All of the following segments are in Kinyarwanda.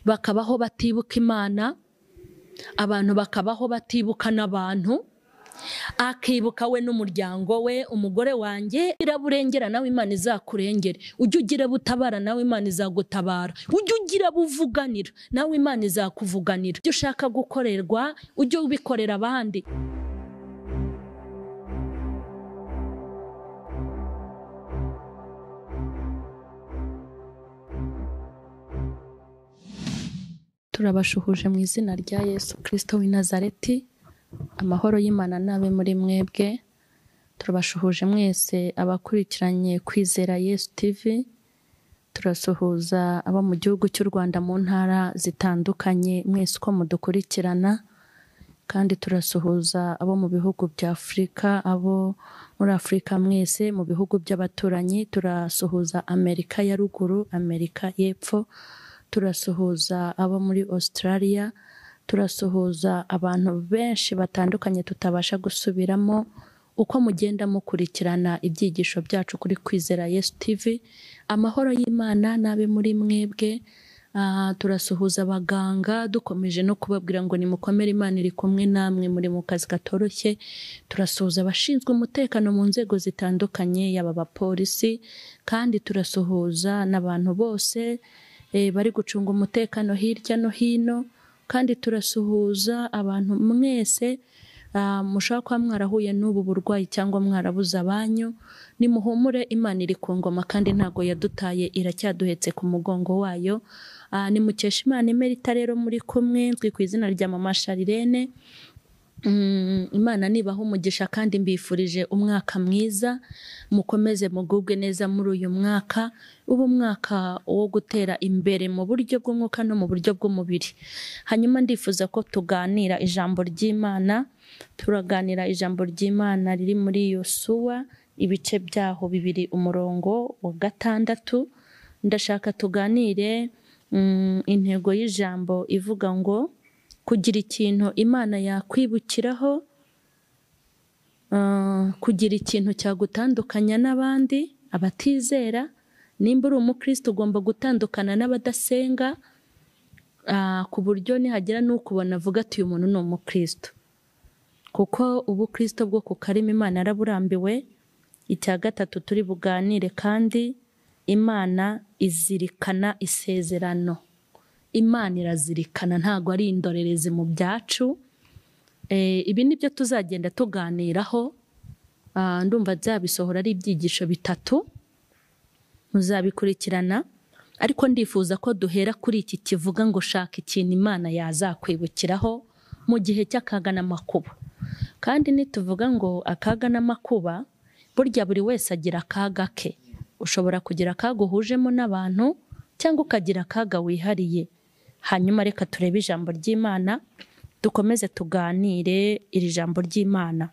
bakabaho batibuka Imana, abantu bakabaho batibuka n'abantu, akibuka we n'umuryango we. Umugore wanjye iraburengera nawe Imana izakurengere, ujye ugira butabara nawe Imana izagutabara, ujye ugira buvuganira nawe Imana izakuvuganira. Ujye ushaka gukorerwa ujye ubikorera abandi. Turabashuhuje mu izina rya Yesu Kristo w'i Nazareti. Amahoro y'Imana nabe muri mwebwe. Turabashuhuje mwese abakurikiranye Kwizera Yesu TV. Turasuhuza abo mu gihugu cy'u Rwanda mu ntara zitandukanye mwese uko mudukurikirana, kandi turasuhuza abo mu bihugu bya Afurika, abo muri Afurika mwese, mu bihugu by'abaturanyi. Turasuhuza Amerika ya ruguru, Amerika y'epfo. Turasuhuza abo muri Australia. Turasuhuza abantu benshi batandukanye tutabasha gusubiramo. Uko mugenda mukurikirana ibyigisho byacu kuri Kwizera Yesu TV, amahoro y'Imana nabe muri mwebwe. Turasuhuza abaganga, dukomeje no kubabwira ngo nimukomere, Imana iri kumwe namwe, muri mu kazi katoroshye. Turasuhuza abashinzwe umutekano mu nzego zitandukanye, yaba abapolisi, kandi turasuhuza n'abantu bose bari gucunga umutekano hirya no hino. Kandi turasuhuza abantu mwese mushaka kuba mwarahuye n'ubu burwayi cyangwa mwarabuze abanyu. Nimuhumure, Imana iri ku ngoma kandi ntago yadutaye, iracyaduhetse ku mugongo wayo. Nimukesha Imana Emerita rero muri kumwe, nzwi ku izina rya Mama Sharirene. Imana nibaha umugisha kandi mbifurije umwaka mwiza. Mukomeze mugubwe neza muri uyu mwaka, ubu umwaka wo gutera imbere mu buryo bw'umwuka no mu buryo bw'umubiri. Hanyuma ndifuza ko tuganira ijambo ry'Imana. Turaganira ijambo ry'Imana riri muri Yosuwa, ibice byaho 2 umurongo wa 6. Ndashaka tuganire intego y'ijambo ivuga ngo kugira ikintu Imana yakwibukiraho, kugira ikintu cyagutandukanya n'abandi, abatizera. Nimba uri umukristo ugomba gutandukana n'abadasenga, ku buryo nihagira n'ukubona avuga ati uyu muntu ni umukristo, kuko ubukristo bwo ku karimi Imana yaraburambiwe. Icya gatatu turi buganire, kandi Imana izirikana isezerano. Imana irazirikana, ntago ari indorerezi mu byacu. Ibi nibyo tuzagenda tuganiraho. Ndumva byabisohora ari ibyigisho 3 muzabikurikirana, ariko ndifuza ko duhera kuri iki kivuga ngo shaka ikintu Imana yazakwibukiraho mu gihe cy'akaga n'amakuba. Kandi nituvuga ngo akaga n'amakuba, burya buri wese agira akaga ke. Ushobora kugira akaga uhujemo n'abantu, cyangwa ukagira akaga wihariye. Hanyuma reka turebe ijambo ry'Imana, dukomeze tuganire iri jambo ry'Imana.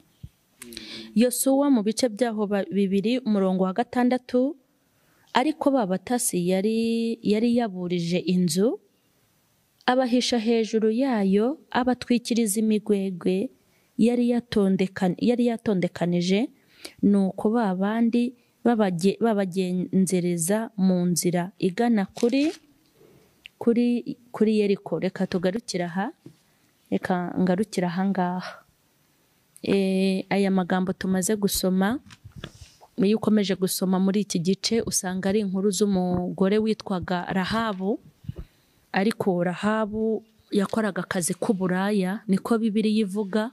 Yosuwa mu bice byaho 2 umurongo wa 6. Ariko babatasi yari yaburije inzu, abahisha hejuru yayo, abatwikiriza imigwegwe yari yatondekanije. Nuko babandi babagenzereza mu nzira igana kuri Yeriko. Reka tugarukira aha, reka ngarukira aha ngaha. Aya magambo tumaze gusoma, iyo ukomeje gusoma muri iki gice usanga ari inkuru z'umugore witwaga Rahabu. Ariko Rahabu yakoraga akazi k'uburaya, niko Bibiliya ivuga.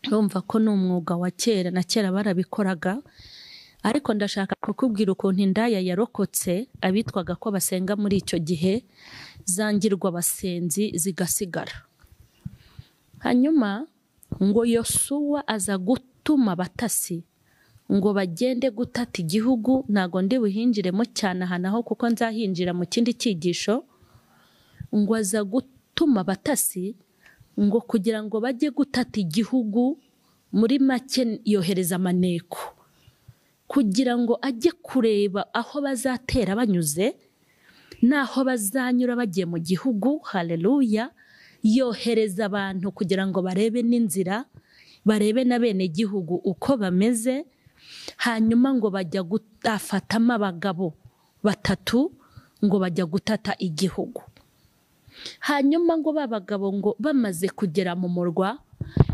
Urumva ko ni umwuga wa kera, na kera barabikoraga. Ariko ndashaka kukubwira ukuntu indaya yarokotse abitwaga ko basenga muri icyo gihe, zangirwa abasenzi zigasigara. Hanyuma ngo Yosuwa aza gutuma abatasi ngo bagende gutata igihugu. Ntago ndi buhinjiremo cyane aha naho, kuko nzahinjira mu kindi cyigisho. Ngo aza gutuma abatasi ngo kugira ngo bajye gutata igihugu. Muri make yohereza amaneko kugira ngo ajye kureba aho bazatera banyuze, naho bazanyura bagiye mu gihugu. Haleluya! Yohereza abantu kugira ngo barebe n'inzira, barebe na bene gihugu uko bameze. Hanyuma ngo bajya gufatamo abagabo 3 ngo bajya gutata igihugu. hanyuma ngo babagabo ngo bamaze kugera mu murwa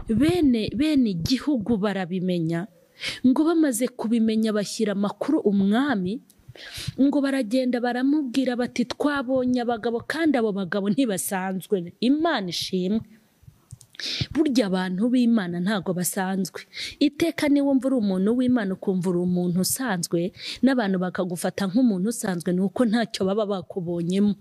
bene igihugu barabimenya, ngo bamaze kubimenya bashyira amakuru umwami, ngo baragenda baramubwira bati twabonye abagabo kandi abo bagabo ntibasanzwe. Imana ishimwe. Burya abantu b'Imana ntago basanzwe. Iteka ni wumva uri umuntu w'Imana ukumva uri umuntu usanzwe n'abantu bakagufata nk'umuntu usanzwe, nuko ntacyo baba bakubonyemo.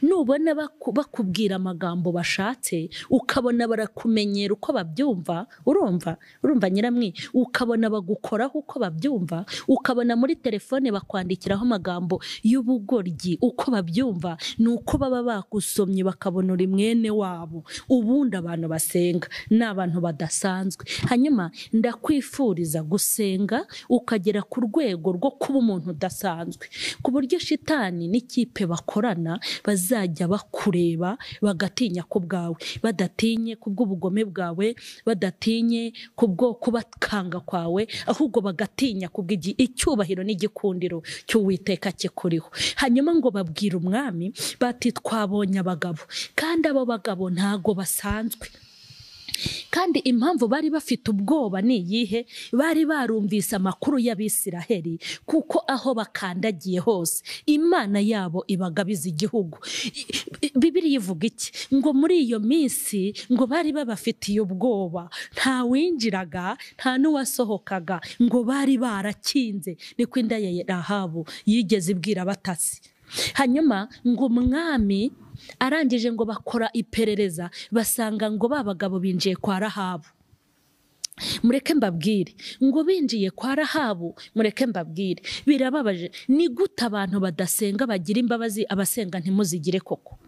Nubona bakubwira amagambo bashatse ukabona barakumenyera uko babyumva, urumva nyiramwi, ukabona bagukoraho uko babyumva, ukabona muri telefone bakwandikiraho amagambo y'ubugoryi uko babyumva, nuko baba bagusomye bakabona uri mwene wabo. Ubundi abantu basenga ni abantu badasanzwe. Hanyuma ndakwifuriza gusenga ukagera ku rwego rwo kuba umuntu udasanzwe, ku buryo shitani n'ikipe bakorana bazajya bakureba bagatinya ku bwawe, badatinye ku bw'ubugome bwawe, badatinye ku bwo kubakanga kwawe, ahubwo bagatinya ku bw'icyubahiro n'igikundiro cy'Uwiteka kikuriho. Hanyuma ngo babwira umwami bati twabonye abagabo, kandi abo bagabo ntago basanzwe. Kandi impamvu bari bafite ubwoba ni iyihe? Bari barumvise amakuru y'Abisiraheli, kuko aho bakandagiye hose Imana yabo ibagabiza igihugu. Bibiliya ivuga iki? Ngo muri iyo minsi ngo bari babafitiye ubwoba, nta winjiraga nta n'uwasohokaga, ngo bari barakinze. Niko inda ya Rahabu yigeze ibwira abatasi. Hanyuma ngo umwami arangije ngo bakora iperereza basanga ngo babagabo binjiye kwa Rahabu. Mureke mbabwire, ngo binjiye kwa Rahabu, mureke mbabwire, birababaje. Ni gute abantu badasenga bagira imbabazi, abasenga ntimuzigire koko?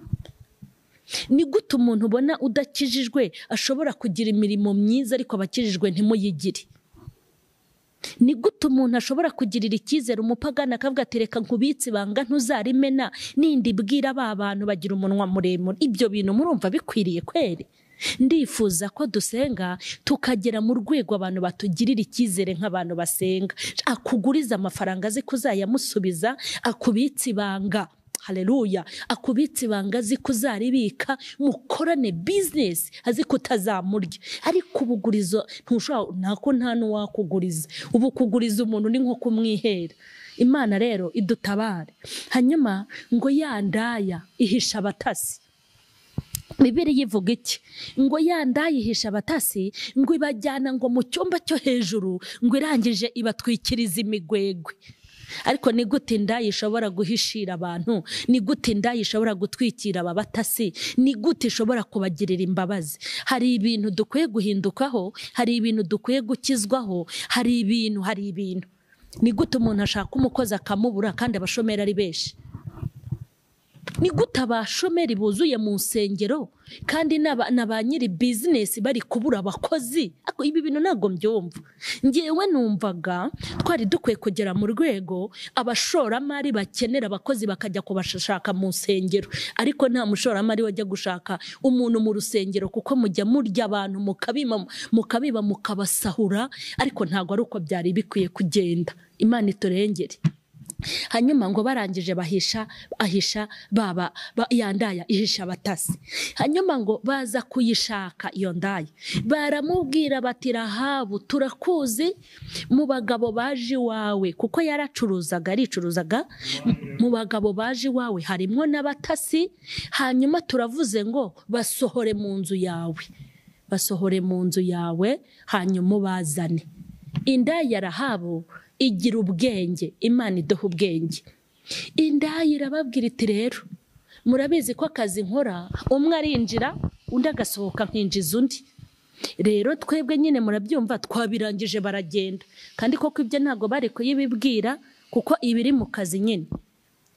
Ni gute umuntu ubona udakijijwe ashobora kugira imirimo myiza ariko abakijijwe ntimuyigire? Ni gute umuntu ashobora kugirira icyizere umupagani akavuga ati reka nkubitse ibanga ntuzarimena, nindi bwira ba bantu bagira umunwa muremure? Ibyo bintu murumva bikwiriye kweri? Ndifuza ko dusenga tukagera mu rwego abantu batugirira icyizere nk'abantu basenga. Akuguriza amafaranga azi kuzayamusubiza, akubitse ibanga, haleluya, akubitse ibanga azi kuzaribika, mukorane business azi kutazamurya. Ariko ubugurizo ntushobora, ntako nta n'uwakuguriza. Ubu kuguriza umuntu ni nko kumwihera. Imana rero idutabare. Hanyuma ngo yandaya ihisha abatasi. Bibiliya ivuga iki? Ngo yandaye ihisha abatasi, ngo ibajyana ngo mu cyumba cyo hejuru, ngo irangije ibatwikiriza imigwegwe. Ariko ni gute indaya ishobora guhishira abantu? Ni gute indaya ishobora gutwikira aba batasi? Ni gute ishobora kubagirira imbabazi? Hari ibintu dukwiye guhindukaho, hari ibintu dukwiye gukizwaho, hari ibintu. Ni gute umuntu ashaka umukozi akamubura kandi abashomeri ari benshi? Ni gute abashomeri buzuye mu nsengero kandi na ba nyiri business bari kubura abakozi? Ibi bintu ntago mbyumva. Ngewe numvaga twari dukwiye kugera mu rwego abashoramari bakenera abakozi bakajya kubashaka mu nsengero, ariko nta mushoramari wajya gushaka umuntu mu rusengero, kuko mujya murya abantu mukabiba mukabasahura, ariko ntago ari uko byari bikwiye kugenda. Imana iturengere. Hanyuma ngo barangije ahisha yandaya ihisha abatasi. Hanyuma ngo baza kuyishaka iyo ndaya, baramubwira bati Rahabu turakuzi mu bagabo baje iwawe, kuko aricuruzaga mu bagabo baje iwawe harimo n'abatasi. Hanyuma turavuze ngo basohore mu nzu yawe hanyuma ubazane. Indaya ya Rahabu igira ubwenge, Imana iduha ubwenge. Indaya irababwira iti rero murabizi ko akazi nkora umwe arinjira undi agasohoka nkinjiza undi. Rero twebwe nyine murabyumva twabirangije baragenda, kandi koko ibyo ntago bari kuyibibwira kuko ibiri mu kazi nyine.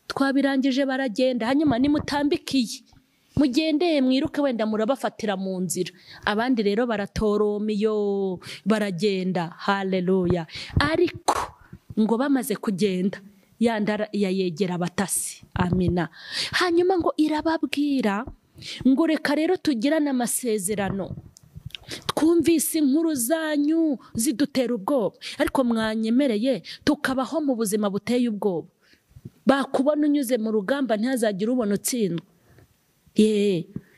Twabirangije baragenda, hanyuma nimutambikiye mugendeye mwiruke wenda murabafatira mu nzira. Abandi rero baratoromiyo baragenda, haleluya. Ariko ngo bamaze kugenda yandara yayegera abatasi, amina. Hanyuma ngo irababwira ngo reka rero tugirane amasezerano, twumvise inkuru zanyu zidutera ubwoba, ariko mwanyemereye tukabaho mu buzima buteye ubwoba. Bakubona unyuze mu rugamba ntihazagire ubona utsindwa.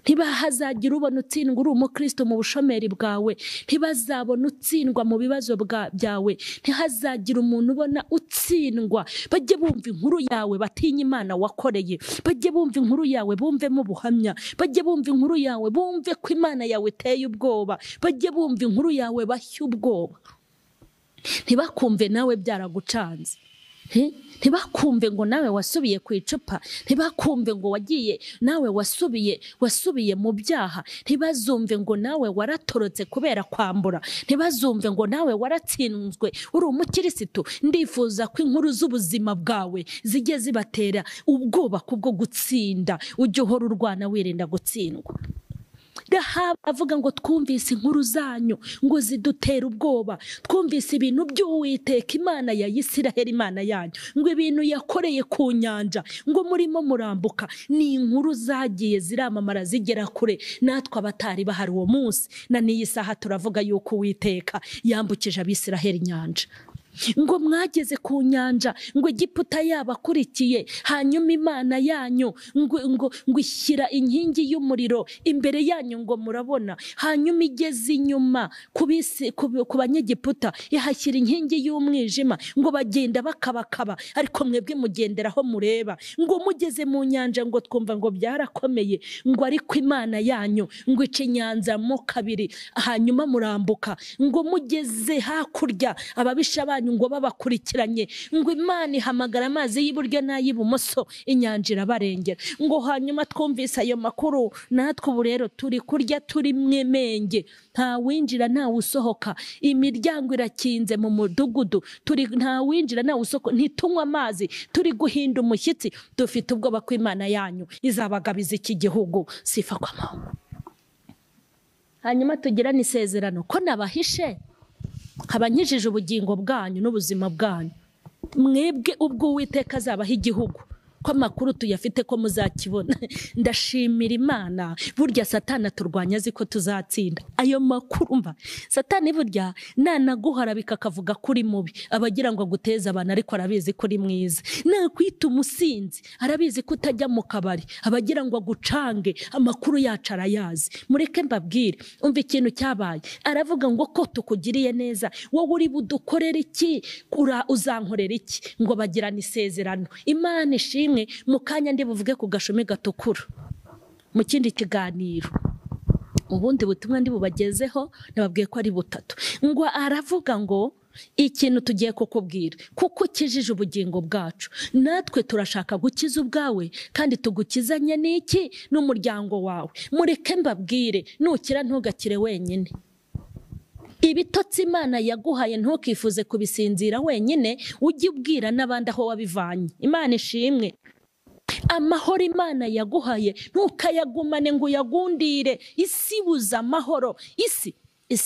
ntibahazagira ubona utsindwa uri umukristo mu bushomeri bwawe, ntibazabona utsindwa mu bibazo byawe, ntihazagira umuntu ubona utsindwa. Bajye bumva inkuru yawe batinye Imana wakoreye, bajye bumva inkuru yawe bumvemo ubuhamya, bajye bumva inkuru yawe bumve ko Imana yawe iteye ubwoba, bajye bumva inkuru yawe bashya ubwoba. Ntibakumve nawe byaragucanze, ntibakumve ngo nawe wasubiye ku icupa, ntibakumve ngo wagiye nawe wasubiye mu byaha, ntibazumve ngo nawe waratorotse kubera kwambura, ntibazumve ngo nawe waratsinzwe uri umukirisitu. Ndifuza ko inkuru z'ubuzima bwawe zijye zibatera ubwoba kubwo gutsinda, ujye uhora urwana wirinda gutsindwa. Avuga ngo twumvise inkuru zanyu ngo zidutera ubwoba, twumvise ibintu by'Uwiteka Imana ya Isiraheli Imana yanyu, ngo ibintu yakoreye ku nyanja, ngo murimo murambuka. Ni inkuru zagiye ziramamara zigera kure, natwe abatari bahari uwo munsi na n'iyi saha turavuga yuko Uwiteka yambukije Abisiraheli inyanja. Ngo mwageze ku nyanja, ngo Egiputa yabakurikiye, hanyuma Imana yanyu ngo ishyira inkingi y'umuriro imbere yanyu ngo murabona, hanyuma igeze inyuma ku banyegiputa ihashyira inkingi y'umwijima, ngo bagenda bakabakaba, ariko mwebwe mugenderaho mureba. Ngo mugeze mu nyanja ngo twumva ngo byarakomeye, ngo ariko Imana yanyu ngo ica inyanja mo kabiri, hanyuma murambuka. Ngo mugeze hakurya ababisha ngo babakurikiranye, ngo Imana ihamagara amazi y'iburyo n'ay'ibumoso, inyanja irabarengera. Ngo hanyuma twumvise ayo makuru, natwe ubu rero turi kurya turi mwemenge, nta winjira nta usohoka, imiryango irakinze mu mudugudu, nta winjira nta usohoka, ntitunywa amazi, turi guhinda umushyitsi, dufite ubwoba ko Imana yanyu izabagabiza iki gihugu. Sifa kwa Mungu. Hanyuma tugirana isezerano ko nabahishe nkabanyijije ubugingo bwanyu n'ubuzima bwanyu, mwebwe ubwo Uwiteka azabaha igihugu, ko amakuru tuyafite ko muzakibona. Ndashimira Imana, burya Satani aturwanya azi ko tuzatsinda. Ayo makuru mva, Satani burya nanaguhara bikakavuga kuri mubi, abagira ngo aguteze abantu, ariko arabizi ko uri mwiza. Nakwita umusinzi, arabizi ko utajya mu kabari, abagira ngo agucange, amakuru yacu arayazi. Mureke mbabwire, umva ikintu cyabaye. Aravuga ngo ko tukugiriye neza, wowe uri budukorera iki, uzankorera iki? Ngo bagirana isezerano. Imana ishimwe. Mu kanya ndi buvuge ku gashumi gatukura mu kindi kiganiro, ubundi butumwa ndi bubagezeho nababwiye ko ari butatu. Ngo aravuga ngo ikintu tugiye kukubwira, kuko ukijije ubugingo bwacu, natwe turashaka gukiza ubwawe, kandi tugukizanye n'iki? N'umuryango wawe. Mureke mbabwire, nukira ntugakire wenyine. Ibitotsi Imana yaguhaye ntukifuze kubisinzira wenyine, ujye ubwira n'abandi aho wabivanye. Imana ishimwe. Amahoro Imana yaguhaye ntukayagumane ngo uyagundire. Isi buza amahoro, isi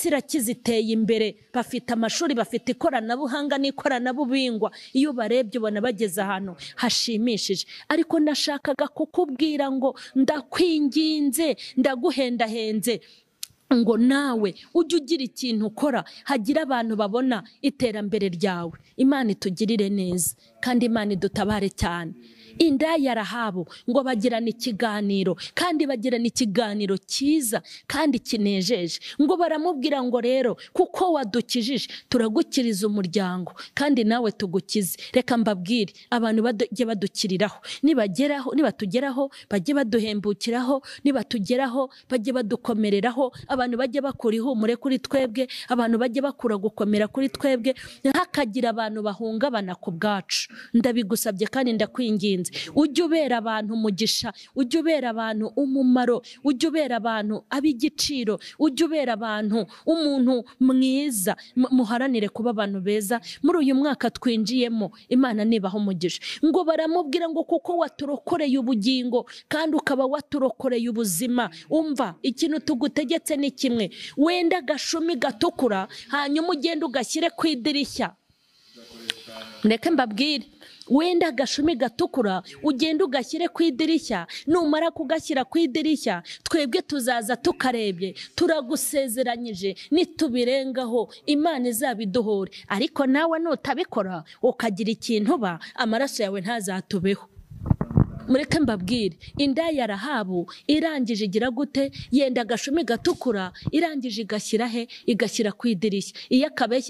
irakiziteye imbere, bafite amashuri, bafite ikoranabuhanga n'ikoranabuhingwa. Iyo barebye ubona bageze ahantu hashimishije, ariko nashakaga kukubwira ngo ndakwinginze, ndaguhendahenze, ngo nawe ujye ugira ikintu ukora, hagira abantu babona iterambere ryawe. Imana itugirire neza, kandi Imana idutabare cyane. Indaya Rahabu ngo bagirana ikiganiro, kandi bagirana ikiganiro cyiza kandi kinejeje. Ngo baramubwira ngo rero kuko wadukijije turagukiriza umuryango, kandi nawe tugukize. Reka mbabwire, abantu bajye badukiriraho, nibatugeraho bajye baduhembukiraho, nibatugeraho bajye badukomereraho, abantu bajye bakura ihumure kuri twebwe, abantu bajye bakura gukomera kuri twebwe, ntihakagira abantu bahungabana ku bwacu. Ndabigusabye kandi ndakwinginze, ujye ubera abantu umugisha, ujye ubera abantu umumaro, ujye ubera abantu ab'igiciro, ujye ubera abantu umuntu mwiza. Muharanire kuba abantu beza muri uyu mwaka twinjiyemo. Imana nibaho umugisha. Ngo baramubwira ngo kuko waturokoreye ubugingo, kandi ukaba waturokoreye ubuzima. Umva, ikintu tugutegetse ni kimwe, wenda agashumi gatukura, hanyuma ugende ugashyire ku idirishya. Ndeke mbabwire, wenda agashumi gatukura ugenda ugashyire ku idirishya, numara kugashyira ku idirishya twebwe tuzaza tukarebye, turagusezeranyije nitubirengaho Imana izabiduhore. Ariko nawe nutabikora ukagira ikintu uba, amaraso yawe ntazatubeho. mureke mbabwire, inda ya Rahabu irangije igira gute? Yenda agashumi gatukura, irangije igashyira he? Igashyira ku idirishya.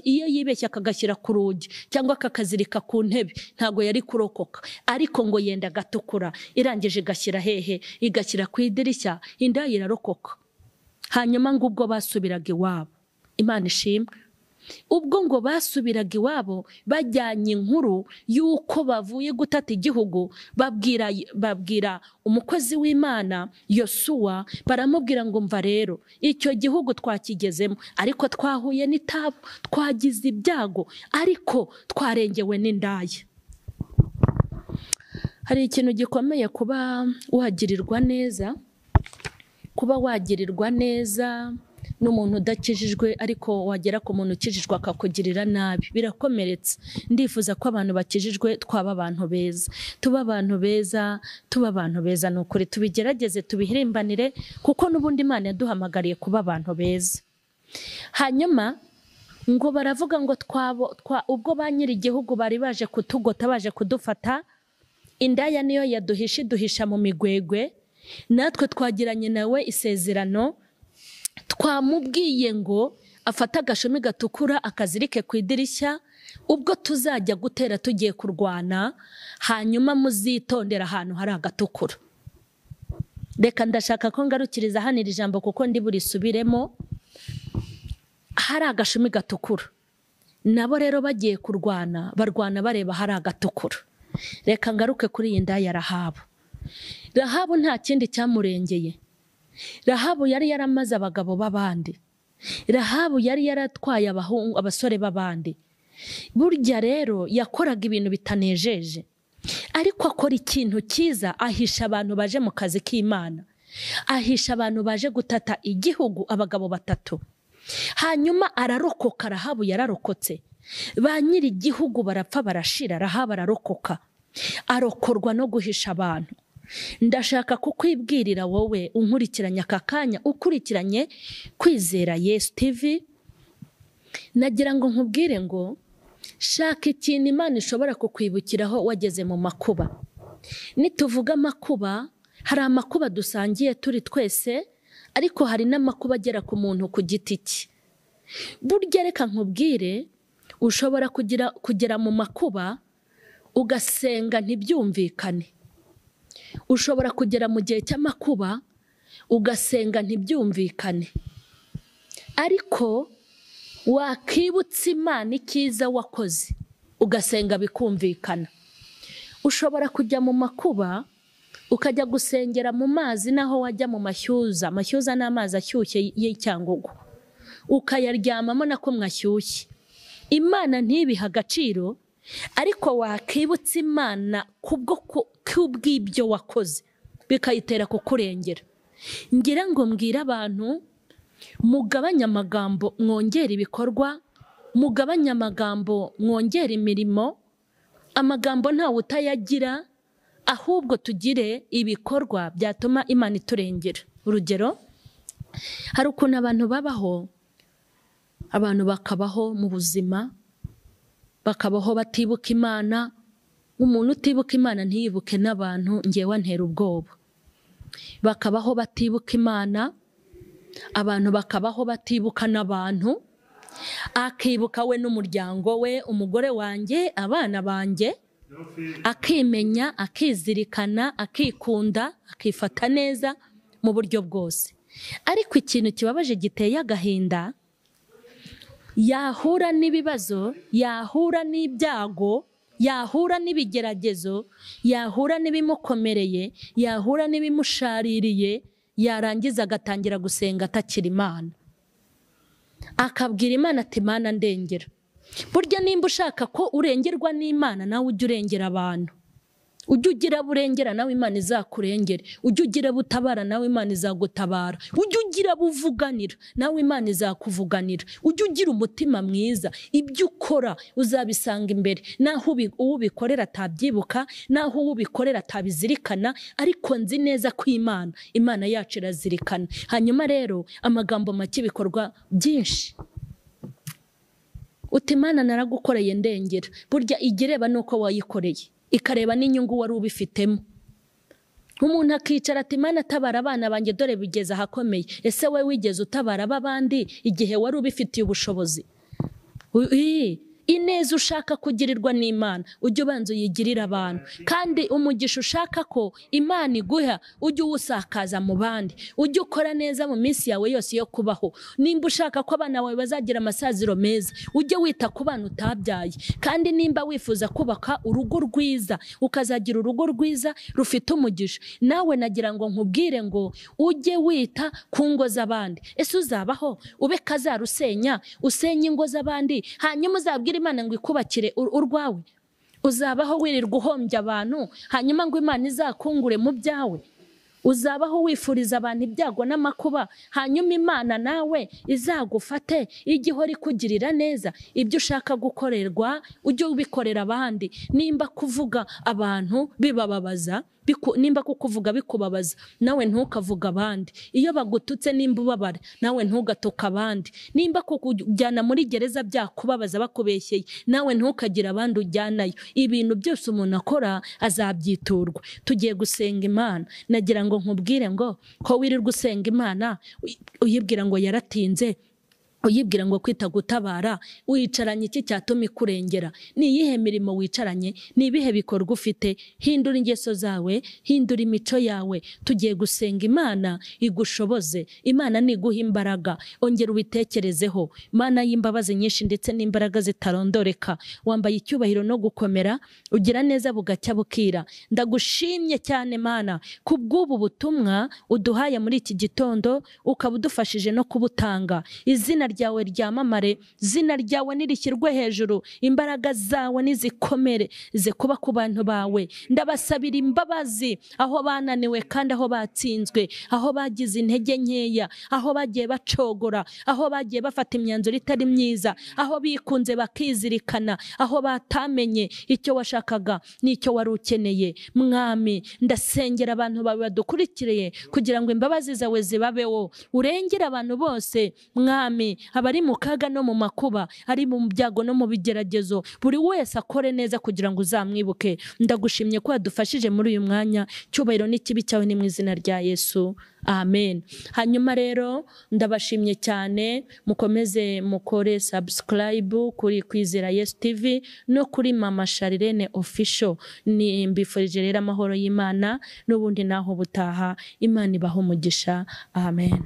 Iyo yibeshya akagashyira ku rugi cyangwa akakazirika ku ntebe, ntago yari kurokoka. Ariko ngo yenda gatukura, irangije igashyira hehe? Igashyira ku idirishya, inda irarokoka. Hanyuma ngo ubwo basubiraga iwabo, Imana ishimwe, ubwo ngo basubiraga iwabo bajyanye inkuru y'uko bavuye gutata igihugu, babwira umukozi w'Imana Yosuwa, baramubwira ngo mva rero, icyo gihugu twakigezemo, ariko twahuye n'itabu, twagize ibyago, ariko twarengewe n'indaya. Hari ikintu gikomeye kuba wagirirwa neza, kuba wagirirwa neza n'umuntu udakijijwe, ariko wagera ku muntu ukijijwe akakugirira nabi, birakomeretsa. Ndifuza ko abantu bakijijwe twaba abantu beza, tuba abantu beza, tuba abantu beza. Ni ukuri tubigerageze, tubihirimbanire, kuko n'ubundi Imana yaduhamagariye kuba abantu beza. Hanyuma ngo baravuga ngo ubwo ba nyiri igihugu bari baje kutugota, baje kudufata, indaya niyo yaduhisha, iduhisha mu migwegwe. Natwe twagiranye nawe isezerano, twamubwiye ngo afata agashumi gatukura akazirike ku idirishya, ubwo tuzajya gutera tugiye kurwana, hanyuma muzitondera ahantu hari agatukura. Reka ndashaka ko ngarukiriza hano iri jambo kuko ndi burisubiremo. Hari agashumi gatukura, nabo rero bagiye kurwana, barwana bareba hari agatukura. Reka ngaruke kuri iyi nda ya Rahabu. Rahabu nta kindi cyamurengeye. Rahabu yari yaramaze abagabo b'abandi. Rahabu yari yaratwaye abasore b'abandi. Burya rero yakoraga ibintu bitanejeje, ariko akora ikintu cyiza, ahisha abantu baje mu kazi k'Imana, ahisha abantu baje gutata igihugu, abagabo 3. Hanyuma ararokoka. Rahabu yararokotse, ba nyiri igihugu barapfa barashira, Rahabu ararokoka, arokorwa no guhisha abantu. Ndashaka kukwibwirira wowe unkurikiranye aka kanya, ukurikiranye Kwizera Yesu TV, nagira ngo nkubwire ngo shaka ikintu Imana ishobora kukwibukiraho wageze mu makuba. Nituvuga amakuba, hari amakuba dusangiye turi twese, ariko hari n'amakuba agera ku muntu ku giti cye. Burya reka nkubwire, ushobora kugera mu makuba ugasenga ntibyumvikane. Ushobora kugera mu gihe cy'amakuba ugasenga ntibyumvikane, ariko wakibutsa Imana icyiza wakoze ugasenga bikumvikana. Ushobora kujya mu makuba ukajya gusengera mu mazi, naho wajya mu mashyuza. Amashyuza ni amazi ashyushye y'icyangugu, ukayaryamamo nako mwashyushye. Imana ntibiha agaciro, ariko wakibutsa Imana kubw'ibyo wakoze bikayitera kukurengera. Ngira ngo mbwira abantu, mugabanye amagambo mwongera ibikorwa, mugabanye amagambo mwongera imirimo. Amagambo ntawe utayagira, ahubwo tugire ibikorwa byatuma Imana iturengera. Urugero, hari ukuntu abantu babaho, abantu bakabaho mu buzima, bakabaho batibuka Imana. Umuntu utibuka Imana ntiyibuke n'abantu, ngewe ntera ubwoba. Bakabaho batibuka Imana, abantu bakabaho batibuka n'abantu, akibuka we n'umuryango we, umugore wanjye, abana banjye, akimenya, akizirikana, akikunda, akifata neza mu buryo bwose. Ariko ikintu kibabaje giteye agahinda, yahura n'ibibazo, yahura n'ibyago, yahura n'ibigeragezo, yahura n'ibimukomereye, yahura n'ibimushaririye, yarangiza agatangira gusenga atakira Imana, akabwira Imana ati Mana ndengera. Burya nimba ushaka ko urengerwa n'Imana, nawe ujye urengera abantu. Ujye ugira burengera, nawe Imana izakurengere. Ujye ugira butabara, nawe Imana izagutabara. Ujye ugira buvuganira, nawe Imana izakuvuganira. Ujye ugira umutima mwiza, ibyo ukora uzabisanga imbere, naho ubikorera atabyibuka, naho ubikorera atabizirikana, ariko nzi neza ko Imana yacu irazirikana. Hanyuma rero amagambo make ibikorwa byinshi. Uti Imana naragukoreye ndengera. Burya igireba nuko wayikoreye, ikareba n'inyungu wari ubifitemo. umuntu akicara ati Mana tabara abana banjye dore bigeze ahakomeye. Ese we wigeze utabara abandi igihe wari ubifitiye ubushobozi? Ineza ushaka kugirirwa n'Imana ujye ubanza uyigirira abantu, kandi umugisha ushaka ko Imana iguha ujye uwusakaza mu bandi, ujye ukora neza mu minsi yawe yose yo kubaho. Nimba ushaka ko abana bawe bazagira amasaziro meza ujye wita ku bana utabyaye, kandi nimba wifuza kubaka urugo rwiza ukazagira urugo rwiza rufite umugisha, nawe nagira ngo nkubwire ngo ujye wita ku ngo z'abandi. Ese uzabaho ube kazarusenya usenya ingo z'abandi hanyuma uzabwira Imana ngo ikubakire urwawe? Uzabaho wirirwa uhombya abantu hanyuma ngo Imana izakungure mu byawe? Uzabaho wifuriza abantu ibyago n'amakuba hanyuma Imana nawe izagufate igihora ikugirira neza? Ibyo ushaka gukorerwa ujye ubikorera abandi. Nimba kuvuga abantu bibababaza, nimba kukuvuga bikubabaza, nawe ntukavuga abandi. Iyo bagututse nimba ubabara, nawe ntugatoka abandi. Nimba kukujyana muri gereza byakubabaza bakubeshyeye, nawe ntukagira abandi ujyanayo. Ibintu byose umuntu akora azabyiturwa. Tugiye gusenga Imana, nagira ngo nkubwire ngo ko wirirwa usenga Imana uyibwira ngo yaratinze, uyibwira ngo kwita gutabara, wicaranye iki cyatuma ikurengera? Ni iyihe mirimo wicaranye? Ni ibihe bikorwa ufite? Hindura ingeso zawe, hindura imico yawe. Tugiye gusenga Imana igushoboze. Imana niguha imbaraga, ongera ubitekerezeho. Imana y'imbabazi nyinshi ndetse n'imbaraga zitarondoreka, wambaye icyubahiro no gukomera, ugira neza bugacya bukira. Ndagushimye cyane Mana kubw'ubu butumwa uduhaye muri iki gitondo, ukaba udufashije no kubutanga. Izina ryawe ryamamare, zina ryawe nirishyirwe hejuru, imbaraga zawe nizikomere ze kuba ku bantu bawe. Ndabasabira imbabazi aho bananiwe kandi aho batsinzwe, aho bagize intege nkeya, aho bagiye bacogora, aho bagiye bafata imyanzuro itari myiza, aho bikunze bakizirikana, aho batamenye icyo washakaga n'icyo wari ukeneye. Mwami, ndasengera abantu bawe badukurikiriye kugira ngo imbabazi zawe zibabeho, urengere abantu bose Mwami, abari mu kaga no mu makuba, ari mu byago no mu bigeragezo, buri wese akore neza kugira ngo uzamwibuke. Ndagushimye ko wadufashije muri uyu mwanya. Cyubahiro n'ikibi cyawe ni mu izina rya Yesu, amen. Hanyuma rero ndabashimye cyane, mukomeze mukore subscribe kuri Kwizera Yesu TV no kuri Mama Sharirene Official. Ni mbifurije rero amahoro y'Imana n'ubundi naho butaha. Imana ibaho umugisha, amen.